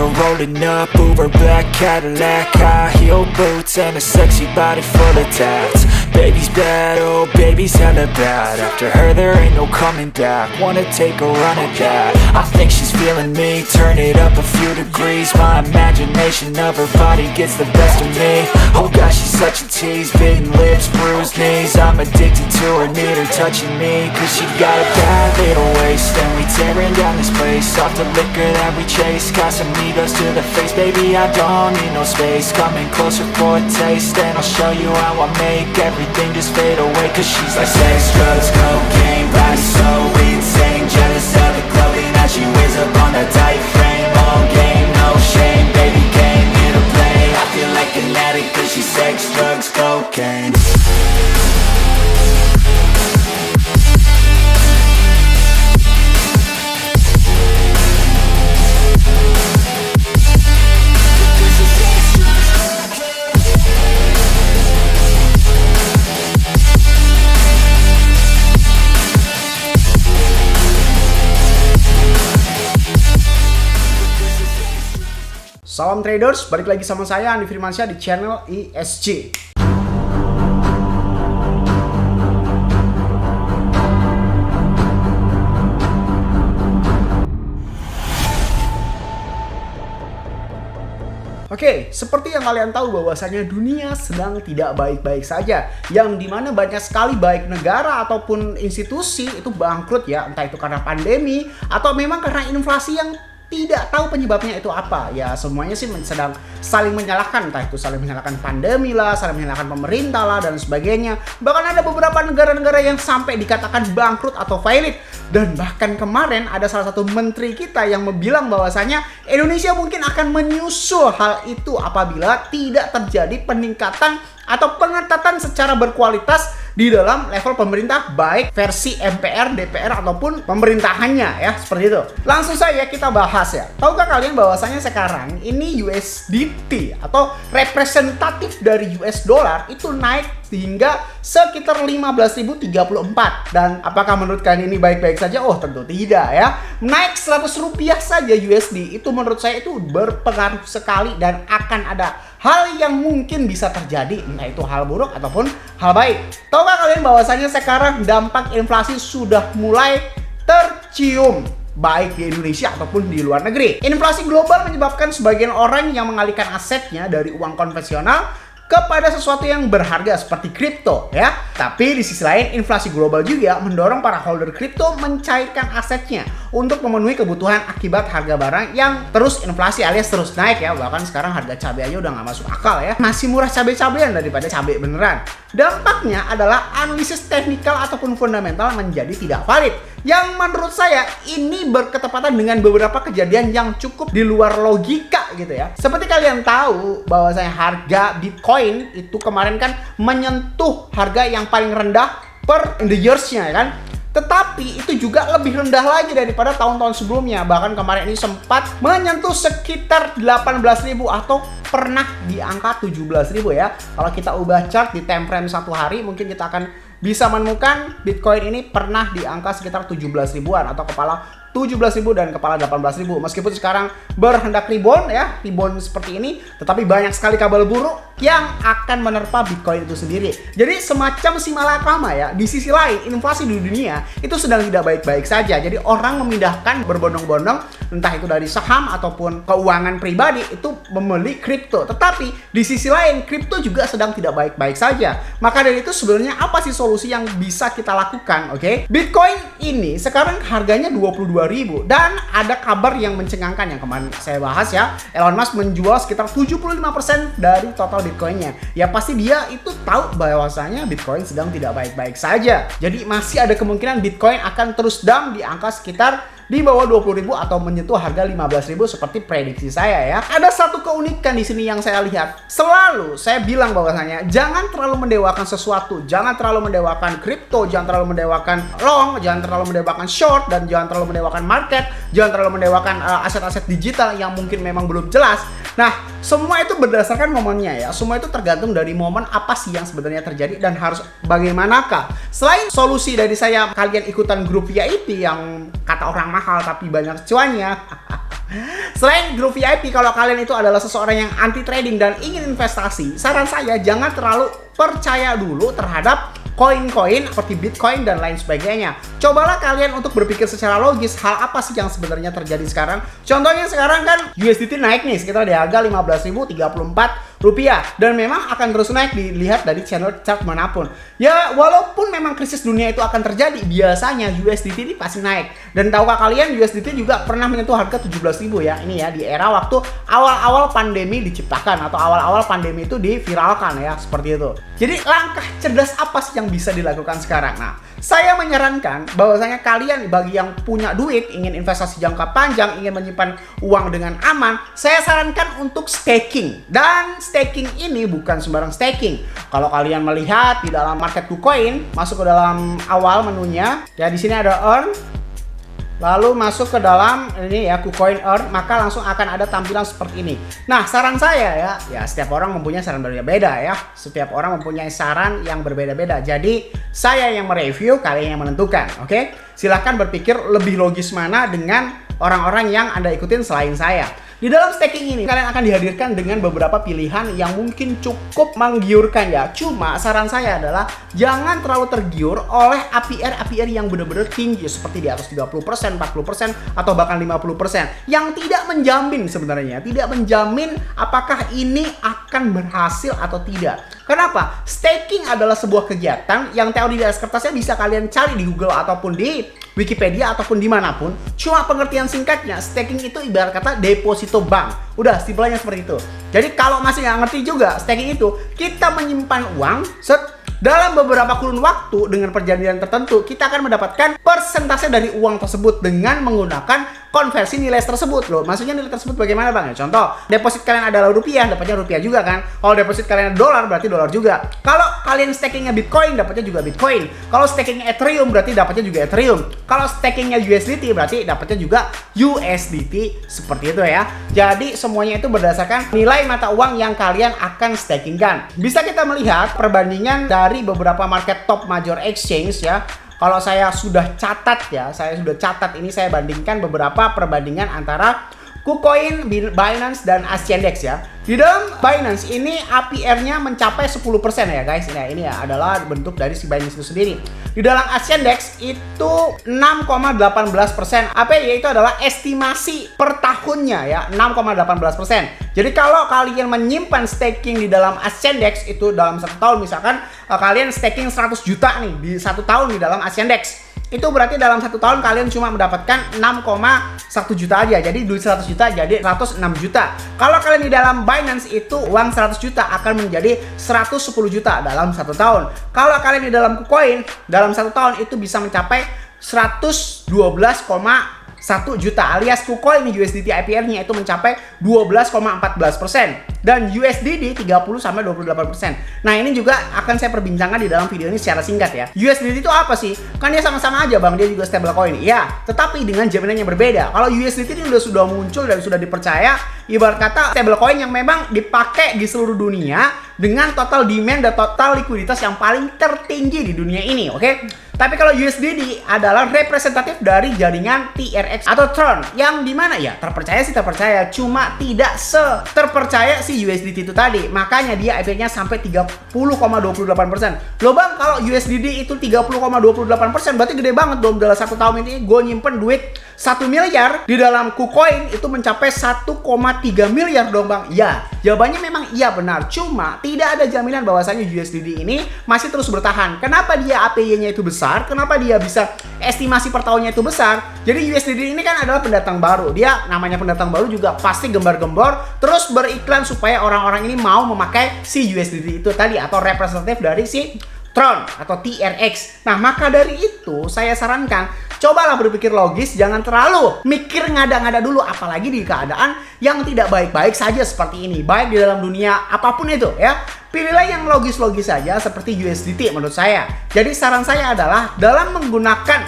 her rolling up, Uber black Cadillac, high heel boots and a sexy body full of tats. Baby's bad, oh baby's hella bad. After her there ain't no coming back. Wanna take a run at that? I think she's feeling me. Turn it up a few degrees. My imagination of her body gets the best of me. Oh gosh, she's such a tease. Bitten lips, bruised knees. I'm addicted to her, need her touching me. Cause she got a bad little waist, and we tearing down this place. Off the liquor that we chase. Casamigos to the face, baby I don't need no space. Coming closer for a taste, and I'll show you how I make everything just fade away. Cause she's like sex, drugs, cocaine, body so insane. Jealous of the clothing that she wears up on that tight frame. All game, no shame, baby came here to play. I feel like an addict cause she's sex, drugs, cocaine. Salam traders, balik lagi sama saya Andi Firmansyah di channel ESG. Oke, seperti yang kalian tahu bahwasanya dunia sedang tidak baik-baik saja, yang dimana banyak sekali baik negara ataupun institusi itu bangkrut ya, entah itu karena pandemi atau memang karena inflasi yang tidak tahu penyebabnya itu apa. Ya semuanya sih sedang saling menyalahkan, entah itu saling menyalahkan pandemi lah, saling menyalahkan pemerintah lah dan sebagainya. Bahkan ada beberapa negara-negara yang sampai dikatakan bangkrut atau failing. Dan bahkan kemarin ada salah satu menteri kita yang bilang bahwasanya Indonesia mungkin akan menyusul hal itu apabila tidak terjadi peningkatan atau pengetatan secara berkualitas di dalam level pemerintah, baik versi MPR, DPR ataupun pemerintahannya ya, seperti itu. Langsung saja kita bahas ya. Tahukah kalian bahwasanya sekarang ini USDT atau representatif dari US dollar itu naik hingga sekitar 15.034. Dan apakah menurut kalian ini baik-baik saja? Oh tentu tidak ya. Naik 100 rupiah saja USD itu menurut saya itu berpengaruh sekali dan akan ada hal yang mungkin bisa terjadi, entah itu hal buruk ataupun hal baik. Tahukah kalian bahwasanya sekarang dampak inflasi sudah mulai tercium baik di Indonesia ataupun di luar negeri. Inflasi global menyebabkan sebagian orang yang mengalihkan asetnya dari uang konvensional kepada sesuatu yang berharga seperti kripto ya. Tapi di sisi lain inflasi global juga mendorong para holder kripto mencairkan asetnya untuk memenuhi kebutuhan akibat harga barang yang terus inflasi alias terus naik ya. Bahkan sekarang harga cabai aja udah nggak masuk akal ya. Masih murah cabai-cabean daripada cabai beneran. Dampaknya adalah analisis teknikal ataupun fundamental menjadi tidak valid. Yang menurut saya ini berketepatan dengan beberapa kejadian yang cukup di luar logika gitu ya. Seperti kalian tahu bahwasanya harga Bitcoin itu kemarin kan menyentuh harga yang paling rendah per in the years-nya kan. Tetapi itu juga lebih rendah lagi daripada tahun-tahun sebelumnya. Bahkan kemarin ini sempat menyentuh sekitar 18.000 atau pernah di angka 17.000 ya. Kalau kita ubah chart di time frame satu hari mungkin kita akan bisa menemukan Bitcoin ini pernah di angka sekitar 17 ribuan atau kepala 17.000 dan kepala 18.000. Meskipun sekarang berhendak rebound ya, rebound seperti ini, tetapi banyak sekali kabar buruk yang akan menerpa Bitcoin itu sendiri. Jadi semacam si malakama ya. Di sisi lain, inflasi di dunia itu sedang tidak baik-baik saja. Jadi orang memindahkan berbondong-bondong entah itu dari saham ataupun keuangan pribadi itu membeli kripto. Tetapi di sisi lain, kripto juga sedang tidak baik-baik saja. Maka dari itu sebenarnya apa sih solusi yang bisa kita lakukan? Oke? Bitcoin ini sekarang harganya 22.000 dan ada kabar yang mencengangkan yang kemarin saya bahas ya. Elon Musk menjual sekitar 75% dari total Bitcoinnya. Ya pasti dia itu tahu bahwasanya Bitcoin sedang tidak baik-baik saja. Jadi masih ada kemungkinan Bitcoin akan terus down di angka sekitar di bawah 20.000 atau menyentuh harga 15.000 seperti prediksi saya ya. Ada satu keunikan di sini yang saya lihat. Selalu saya bilang bahwasanya jangan terlalu mendewakan sesuatu, jangan terlalu mendewakan kripto, jangan terlalu mendewakan long, jangan terlalu mendewakan short dan jangan terlalu mendewakan market, jangan terlalu mendewakan aset-aset digital yang mungkin memang belum jelas. Nah, semua itu berdasarkan momennya ya. Semua itu tergantung dari momen apa sih yang sebenarnya terjadi dan harus bagaimanakah. Selain solusi dari saya kalian ikutan grup VIP yang kata orang mahal tapi banyak cuannya. Selain grup VIP, kalau kalian itu adalah seseorang yang anti trading dan ingin investasi, saran saya jangan terlalu percaya dulu terhadap koin-koin seperti Bitcoin dan lain sebagainya. Cobalah kalian untuk berpikir secara logis hal apa sih yang sebenarnya terjadi sekarang. Contohnya sekarang kan USDT naik nih sekitar di harga 15.034 rupiah dan memang akan terus naik dilihat dari channel chart manapun. Ya walaupun memang krisis dunia itu akan terjadi, biasanya USDT ini pasti naik. Dan tahukah kalian USDT juga pernah menyentuh harga 17.000 ya. Ini ya di era waktu awal-awal pandemi diciptakan atau awal-awal pandemi itu diviralkan ya, seperti itu. Jadi langkah cerdas apa sih yang bisa dilakukan sekarang? Nah, saya menyarankan bahwasanya kalian bagi yang punya duit, ingin investasi jangka panjang, ingin menyimpan uang dengan aman, saya sarankan untuk staking. Dan staking ini bukan sembarang staking. Kalau kalian melihat di dalam market KuCoin, masuk ke dalam awal menunya, ya di sini ada earn. Lalu masuk ke dalam ini ya KuCoin Earn, maka langsung akan ada tampilan seperti ini. Nah, saran saya ya setiap orang mempunyai saran berbeda ya. Setiap orang mempunyai saran yang berbeda-beda. Jadi, saya yang mereview, kalian yang menentukan, oke? Silahkan berpikir lebih logis mana dengan orang-orang yang Anda ikutin selain saya. Di dalam staking ini, kalian akan dihadirkan dengan beberapa pilihan yang mungkin cukup menggiurkan ya. Cuma saran saya adalah jangan terlalu tergiur oleh APR yang benar-benar tinggi seperti di atas 30%, 40%, atau bahkan 50%. Yang tidak menjamin sebenarnya, tidak menjamin apakah ini akan berhasil atau tidak. Kenapa? Staking adalah sebuah kegiatan yang teori di atas kertasnya bisa kalian cari di Google ataupun di Wikipedia ataupun dimanapun. Cuma pengertian singkatnya, staking itu ibarat kata deposito bank. Udah, simpelnya seperti itu. Jadi kalau masih nggak ngerti juga, staking itu kita menyimpan uang dalam beberapa kurun waktu dengan perjanjian tertentu, kita akan mendapatkan persentase dari uang tersebut dengan menggunakan konversi nilai tersebut loh. Maksudnya nilai tersebut bagaimana bang? Ya, contoh, deposit kalian adalah rupiah, dapatnya rupiah juga kan. Kalau deposit kalian dolar, berarti dolar juga. Kalau kalian stakingnya Bitcoin, dapatnya juga Bitcoin. Kalau stakingnya Ethereum, berarti dapatnya juga Ethereum. Kalau stakingnya USDT, berarti dapatnya juga USDT. Seperti itu ya. Jadi semuanya itu berdasarkan nilai mata uang yang kalian akan stakingkan. Bisa kita melihat perbandingan dari beberapa market top major exchange ya. Kalau saya sudah catat ya, ini saya bandingkan beberapa perbandingan antara KuCoin, Binance, dan AsianDex ya. Di dalam Binance ini APR-nya mencapai 10% ya guys. Nah, ini ya adalah bentuk dari si Binance itu sendiri. Di dalam AsianDex itu 6,18%. APR itu adalah estimasi per tahunnya ya, 6,18%. Jadi kalau kalian menyimpan staking di dalam AsianDex itu dalam 1 tahun, misalkan kalian staking 100 juta nih di 1 tahun di dalam AsianDex, itu berarti dalam 1 tahun kalian cuma mendapatkan 6,1 juta aja. Jadi duit 100 juta jadi 106 juta. Kalau kalian di dalam Binance itu uang 100 juta akan menjadi 110 juta dalam 1 tahun. Kalau kalian di dalam KuCoin dalam 1 tahun itu bisa mencapai 112,1 juta, alias KuCoin USDT IPR-nya itu mencapai 12,14% dan USDD 30-28%. Nah, ini juga akan saya perbincangkan di dalam video ini secara singkat ya. USDT itu apa sih? Kan dia sama-sama aja bang, dia juga stablecoin. Iya, tetapi dengan jaminan yang berbeda. Kalau USDT ini sudah muncul dan sudah dipercaya, ibarat kata stablecoin yang memang dipakai di seluruh dunia dengan total demand dan total likuiditas yang paling tertinggi di dunia ini, oke? Tapi kalau USDD adalah representatif dari jaringan TRX atau Tron, yang dimana ya terpercaya sih terpercaya, cuma tidak terpercaya si USDT itu tadi. Makanya dia IP-nya sampai 30,28%. Loh bang, kalau USDD itu 30,28% berarti gede banget dong. Dalam 1 tahun ini gue nyimpen duit 1 miliar, di dalam KuCoin itu mencapai 1,3 miliar dong bang. Ya, jawabannya memang iya benar. Cuma tidak ada jaminan bahwasanya USDD ini masih terus bertahan. Kenapa dia APY-nya itu besar? Kenapa dia bisa estimasi per tahunnya itu besar? Jadi USDD ini kan adalah pendatang baru. Dia namanya pendatang baru juga pasti gembar-gembor terus beriklan supaya orang-orang ini mau memakai si USDT itu tadi atau representatif dari si Tron atau TRX. Nah, maka dari itu saya sarankan cobalah berpikir logis, jangan terlalu mikir ngada-ngada dulu, apalagi di keadaan yang tidak baik-baik saja seperti ini, baik di dalam dunia apapun itu ya. Pilihlah yang logis-logis saja seperti USDT menurut saya. Jadi saran saya adalah dalam menggunakan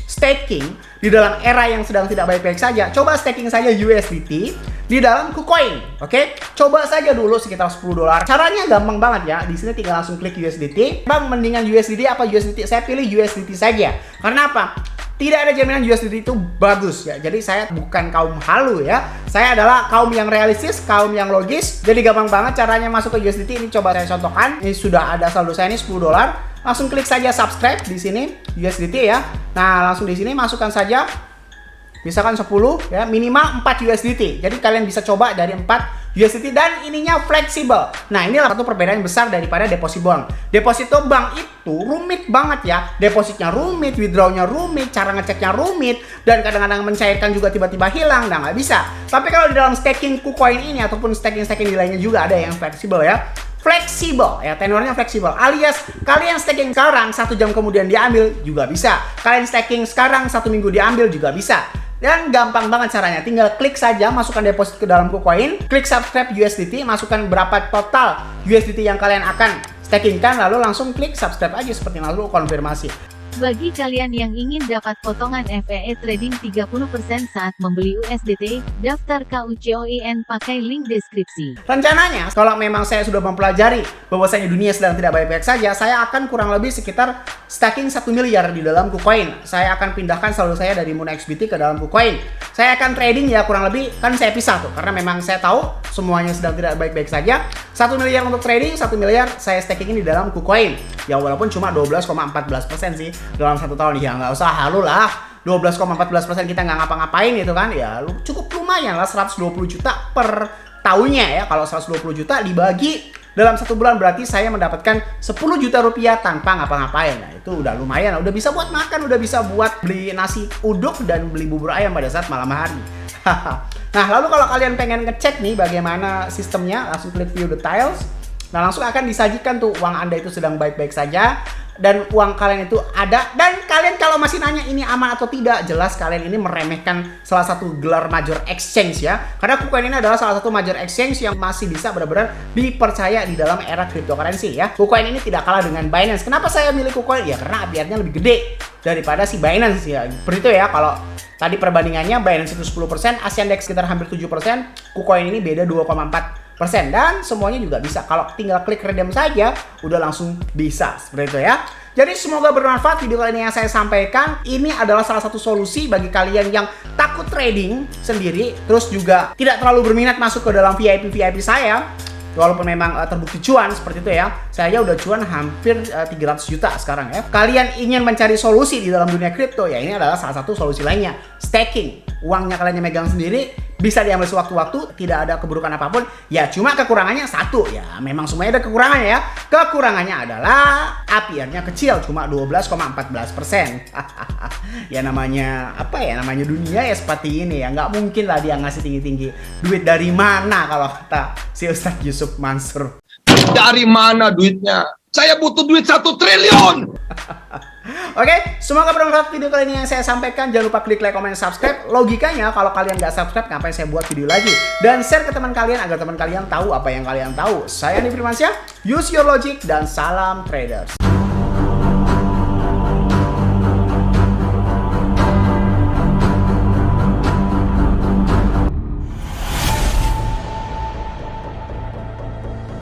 staking di dalam era yang sedang tidak baik-baik saja, coba staking saja USDT di dalam KuCoin, oke? Coba saja dulu sekitar $10. Caranya gampang banget ya. Di sini tinggal langsung klik USDT. Bang, mendingan USDT apa USDT? Saya pilih USDT saja. Karena apa? tidak ada jaminan USDT itu bagus ya. Jadi saya bukan kaum halu ya. Saya adalah kaum yang realistis, kaum yang logis. Jadi gampang banget caranya masuk ke USDT. Ini coba saya contohkan. Ini sudah ada saldo saya ini $10. Langsung klik saja subscribe di sini USDT ya. Nah, langsung di sini masukkan saja misalkan 10 ya, minimal 4 USDT. Jadi kalian bisa coba dari 4 USDT dan ininya fleksibel. Nah, inilah satu perbedaan besar daripada deposito bank. Deposito bank itu rumit banget ya. Depositnya rumit, withdrawnya rumit, cara ngeceknya rumit, dan kadang-kadang mencairkan juga tiba-tiba hilang. Nah, nggak bisa. Tapi kalau di dalam staking KuCoin ini ataupun staking di lainnya juga ada yang fleksibel ya. Fleksibel ya, tenornya fleksibel, alias kalian staking sekarang 1 jam kemudian diambil juga bisa, kalian staking sekarang 1 minggu diambil juga bisa. Dan gampang banget caranya, tinggal klik saja, masukkan deposit ke dalam KuCoin, klik subscribe USDT, masukkan berapa total USDT yang kalian akan stakingkan, lalu langsung klik subscribe aja seperti lalu konfirmasi. Bagi kalian yang ingin dapat potongan FEE trading 30% saat membeli USDT, daftar KUCOIN pakai link deskripsi. Rencananya, kalau memang saya sudah mempelajari bahwasanya dunia sedang tidak baik-baik saja, saya akan kurang lebih sekitar staking 1 miliar di dalam KuCoin. Saya akan pindahkan saldo saya dari MoonXBT ke dalam KuCoin. Saya akan trading ya kurang lebih, kan saya pisah tuh, karena memang saya tahu semuanya sedang tidak baik-baik saja. 1 miliar untuk trading, 1 miliar saya stakingin di dalam KuCoin. Ya walaupun cuma 12,14% sih dalam 1 tahun, ya nggak usah halu lah. 12,14% kita nggak ngapa-ngapain itu kan, ya cukup lumayan lah, 120 juta per tahunnya ya. Kalau 120 juta dibagi dalam 1 bulan berarti saya mendapatkan 10 juta rupiah tanpa ngapa-ngapain. Nah itu udah lumayan, udah bisa buat makan, udah bisa buat beli nasi uduk dan beli bubur ayam pada saat malam hari. Nah lalu kalau kalian pengen ngecek nih bagaimana sistemnya, langsung klik view details. Nah langsung akan disajikan tuh uang Anda itu sedang baik-baik saja dan uang kalian itu ada. Dan kalian kalau masih nanya ini aman atau tidak, jelas kalian ini meremehkan salah satu gelar major exchange ya. Karena KuCoin ini adalah salah satu major exchange yang masih bisa benar-benar dipercaya di dalam era cryptocurrency ya. KuCoin ini tidak kalah dengan Binance. Kenapa saya milih KuCoin? Ya karena APR-nya lebih gede daripada si Binance ya. Seperti itu ya, kalau tadi perbandingannya Binance itu 10%, AsianDex sekitar hampir 7%, KuCoin ini beda 2,4%. Dan semuanya juga bisa, kalau tinggal klik redeem saja udah langsung bisa seperti itu ya. Jadi semoga bermanfaat video kali ini yang saya sampaikan. Ini adalah salah satu solusi bagi kalian yang takut trading sendiri, terus juga tidak terlalu berminat masuk ke dalam VIP saya. Walaupun memang terbukti cuan seperti itu ya. Saya udah cuan hampir 300 juta sekarang ya. Kalian ingin mencari solusi di dalam dunia kripto, ya ini adalah salah satu solusi lainnya. Staking, uangnya kalian yang megang sendiri, bisa diambil sewaktu-waktu, tidak ada keburukan apapun. Ya cuma kekurangannya satu ya, memang semuanya ada kekurangannya ya. Kekurangannya adalah APR-nya kecil, cuma 12,14%. Ya namanya apa ya, namanya dunia ya seperti ini ya. Nggak mungkin lah dia ngasih tinggi-tinggi. Duit dari mana kalau kata si Ustadz Yusuf Mansur? Dari mana duitnya? Saya butuh duit 1 triliun. Oke, semoga bermanfaat video kali ini yang saya sampaikan. Jangan lupa klik like, comment, subscribe. Logikanya kalau kalian nggak subscribe, ngapain saya buat video lagi? Dan share ke teman kalian agar teman kalian tahu apa yang kalian tahu. Saya Andi Firmansyah, use your logic, dan salam traders.